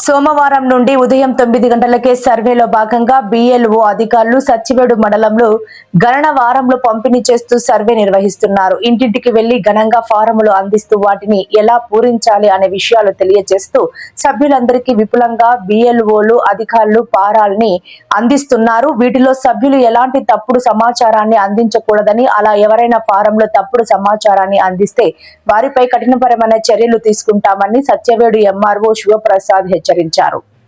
సోమవారం నుండి ఉదయం 9 గంటలకే సర్వేలో భాగంగా BLO అధికారులు సచ్చివేడు మండలంలో గణన వారంలో పంపిణీ చేస్తూ సర్వే నిర్వహిస్తున్నారు. ఇంటింటికి వెళ్లి ఘనంగా ఫారములు అందిస్తూ వాటిని ఎలా పూరించాలి అనే విషయాలు తెలియజేస్తూ సభ్యులందరికీ విపులంగా BLOలు అధికారులు పారాల్ని అందిస్తున్నారు. వీటిలో సభ్యులు ఎలాంటి తప్పుడు సమాచారాన్ని అందించకూడదని, అలా ఎవరైనా ఫారంలో తప్పుడు సమాచారాన్ని అందిస్తే వారిపై కఠినపరమైన చర్యలు తీసుకుంటామని సత్యవేడు MRO శివప్రసాద్ హెచ్చరించారు.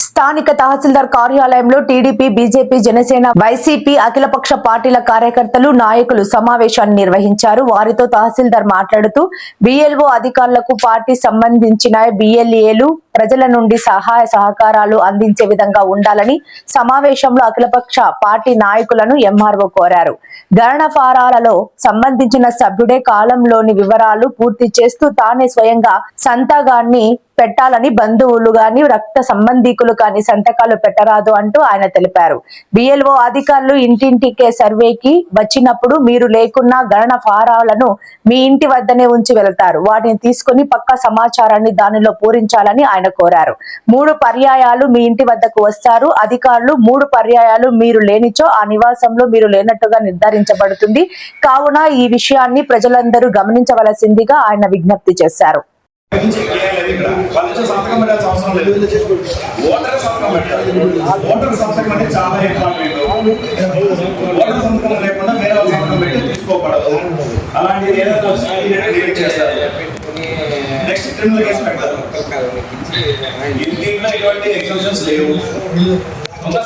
స్థానిక తహసీల్దార్ కార్యాలయంలో టీడీపీ, బీజేపీ, జనసేన, వైసీపీ అఖిలపక్ష పార్టీల కార్యకర్తలు, నాయకులు సమావేశాన్ని నిర్వహించారు. వారితో తహసీల్దార్ మాట్లాడుతూ BLO అధికారులకు పార్టీ సంబంధించిన BLAలు ప్రజల నుండి సహాయ సహకారాలు అందించే విధంగా ఉండాలని సమావేశంలో అఖిలపక్ష పార్టీ నాయకులను MRO కోరారు. గణన ఫారాలలో సంబంధించిన సభ్యుడే కాలంలోని వివరాలు పూర్తి చేస్తూ తానే స్వయంగా సంతకాన్ని పెట్టాలని, బంధువులు గాని రక్త సంబంధికులు కానీ సంతకాలు పెట్టరాదు అంటూ ఆయన తెలిపారు. BLO అధికారులు ఇంటింటికే సర్వేకి వచ్చినప్పుడు మీరు లేకున్నా గణన ఫారాలను మీ ఇంటి వద్దనే ఉంచి వెళ్తారు. వాటిని తీసుకుని పక్కా సమాచారాన్ని దానిలో పూరించాలని ఆయన కోరారు. 3 పర్యాయాలు మీ ఇంటి వద్దకు వస్తారు. అధికారులు 3 పర్యాయాలు మీరు లేనిచో ఆ నివాసంలో మీరు లేనట్టుగా నిర్ధారించబడుతుంది. కావున ఈ విషయాన్ని ప్రజలందరూ గమనించవలసిందిగా ఆయన విజ్ఞప్తి చేశారు.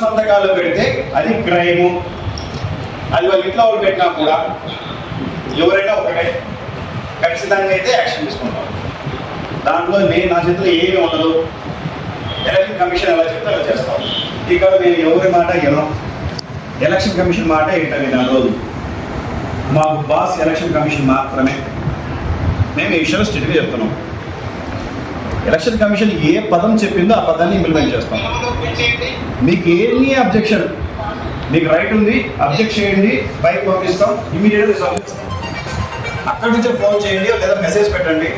సంతకాలు పెడితే అది క్రైము. అది వాళ్ళ ఇంట్లో వాళ్ళు పెట్టినా కూడా ఎవరైనా ఒకటే ఖచ్చితంగా అయితే యాక్షన్ తీసుకుంటాం. దాంట్లో నా చేతిలో ఏమీ ఉండదు. ఎలక్షన్ కమిషన్ ఎలా చెప్తే అలా చేస్తాం. ఇక్కడ మేము ఎవరి మాట వినం. ఎలక్షన్ కమిషన్ మాట ఏంటని నా రోజు మాకు బాస్ ఎలక్షన్ కమిషన్ మాత్రమే. మేము ఈ విషయంలో స్ట్రిక్ట్గా చెప్తున్నాం. ఎలక్షన్ కమిషన్ ఏ పదం చెప్పిందో ఆ పదాన్ని ఇంప్లిమెంట్ చేస్తాం. మీకు ఏమీ అబ్జెక్షన్, మీకు రైట్ ఉంది, అబ్జెక్ట్ చేయండి, బైక్ పంపిస్తాం, ఇమీడియట్గా సాల్వ్ చేస్తాం. అక్కడి నుంచే ఫోన్ చేయండి లేదా మెసేజ్ పెట్టండి.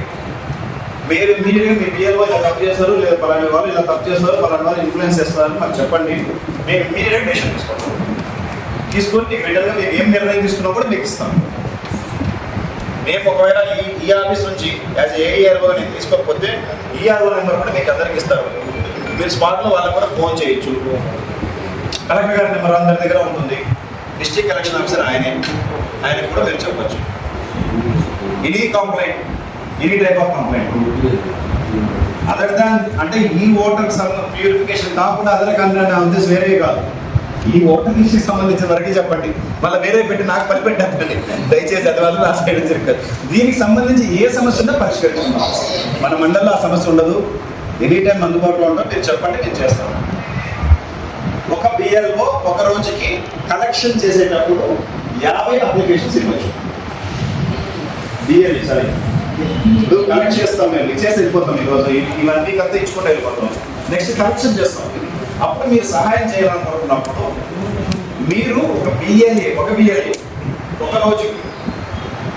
మీరు ఇమీడియట్గా మీ BLO ఇలా తప్పు చేస్తారు, లేదా పలానా వాళ్ళు ఇలా తప్పు చేస్తారు, పలానా వాళ్ళు ఇన్ఫ్లుయెన్స్ చేస్తారని మాకు చెప్పండి. మేము ఇమీడియట్గా డెసిషన్ తీసుకుంటాం. తీసుకొని మీకు వెంటనే మేము ఏం నిర్ణయం తీసుకున్నా కూడా మీకు ఇస్తాం. మేము ఒకవేళ ఈ ఆఫీస్ నుంచి యాజ్ AERO నేను తీసుకోకపోతే ERO నెంబర్ కూడా మీకు అందరికి ఇస్తారు. మీరు స్పాట్లో వాళ్ళకి కూడా ఫోన్ చేయొచ్చు. కలెక్టర్ గారి నెంబర్ అందరి దగ్గర ఉంటుంది. డిస్ట్రిక్ట్ ఎలక్షన్ ఆఫీసర్ ఆయనకు కూడా మీరు చెప్పచ్చు. Any complaint, any type of complaint other than అంటే ఈ ఓటర్ ప్యూరిఫికేషన్ కాకుండా అదర్ కంప్లైంట్ ఉద్దేశం వేరే కాదు. ఈ ఓటర్ లిస్ట్కి సంబంధించిన వరకే చెప్పండి. మళ్ళీ వేరే పెట్టి నాకు పని పెట్టండి దయచేసి. అది వల్ల నా సైడ్ జరగదు. దీనికి సంబంధించి ఏ సమస్య ఉందో పరిష్కరిస్తున్నాం. మన మండలంలో ఆ సమస్య ఉండదు. ఎనీ టైం అందుబాటులో ఉండదు. మీరు చెప్పండి, నేను చేస్తాను. ఒక BLO ఒక రోజుకి కలెక్షన్ చేసేటప్పుడు 50 అప్లికేషన్స్ ఇవ్వచ్చు. BLO సరే ఇప్పుడు కలెక్ట్ చేస్తాం, మేము ఇచ్చేసి వెళ్ళిపోతాం. ఈరోజు ఇవన్నీ అంతా ఇచ్చుకుంటూ వెళ్ళిపోతాం. నెక్స్ట్ కలెక్షన్ చేస్తాం. అప్పుడు మీరు సహాయం చేయాలనుకుంటున్నప్పుడు మీరు ఒక BLA ఒక రోజుకి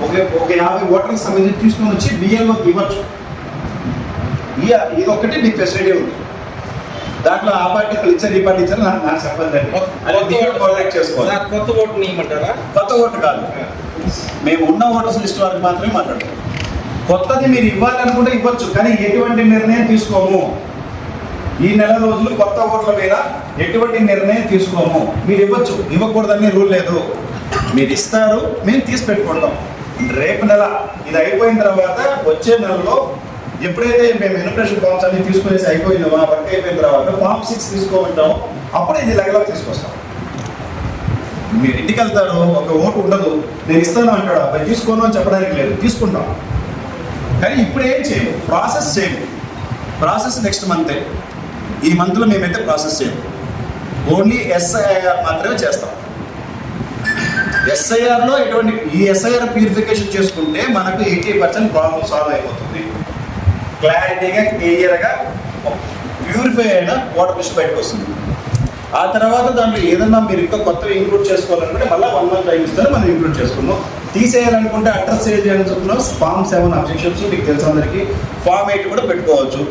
ఒక 50 ఓటర్లకు సంబంధించి తీసుకొని వచ్చి BLOకి ఇవ్వచ్చు. ఇది ఒకటి మీకు ఫెసిలిటీ ఉంది. దాంట్లో ఆ పార్టీ ఇచ్చారు, ఈ పార్టీ ఇచ్చారు నాకు చెప్పండి చేసుకోవాలి. కొత్త ఓటుని ఇవ్వమంటారా? కొత్త ఓటు కాదు, మేము ఉన్న ఓటర్స్ లిస్ట్ వరకు మాత్రమే మాట్లాడతాం. కొత్తది మీరు ఇవ్వాలనుకుంటే ఇవ్వచ్చు, కానీ ఎటువంటి నిర్ణయం తీసుకోము. ఈ నెల రోజులు కొత్త ఓట్ల మీద ఎటువంటి నిర్ణయం తీసుకోము. మీరు ఇవ్వచ్చు, ఇవ్వకూడదని రూల్ లేదు. మీరు ఇస్తారు, మేము తీసి పెట్టుకుంటాం. రేపు నెల ఇది అయిపోయిన తర్వాత వచ్చే నెలలో ఎప్పుడైతే మేము ఎన్యుమరేషన్ ఫామ్స్ అన్ని తీసుకునేసి అయిపోయిందో మా వర్క్ అయిపోయిన తర్వాత Form 6 తీసుకోమంటాము. అప్పుడు ఇది లెగలోకి తీసుకొస్తాం. మీరు ఇంటికి వెళ్తారు, ఒక ఓటు ఉండదు, నేను ఇస్తాను అంటాడు, అబ్బాయి తీసుకోను అని చెప్పడానికి లేదు, తీసుకుంటాం. కానీ ఇప్పుడు ఏం చేయము, ప్రాసెస్ చేయము. ప్రాసెస్ నెక్స్ట్ మంతే. ఈ మంత్లో మేమైతే ప్రాసెస్ చేయము. ఓన్లీ SIR మాత్రమే చేస్తాం. SIRలో ఎటువంటి ఈ SIR ప్యూరిఫికేషన్ చేసుకుంటే మనకు 80% ప్రాబ్లం సాల్వ్ అయిపోతుంది. క్లారిటీగా క్లియర్గా ప్యూరిఫై అయిన వాటర్ లిస్ట్ బయటకు వస్తుంది. ఆ తర్వాత దాంట్లో ఏదన్నా మీరు ఇంకా కొత్తగా ఇంక్లూడ్ చేసుకోవాలనుకుంటే మళ్ళీ 1 month టైం ఇస్తారు, మనం ఇంక్లూడ్ చేసుకున్నాం. తీసేయాలనుకుంటే అడ్రస్ చేంజ్ చేయాలని చెప్తున్నాం. Form 7 అబ్జెక్షన్స్ మీకు తెలుసు అందరికీ. Form 8 కూడా పెట్టుకోవచ్చు.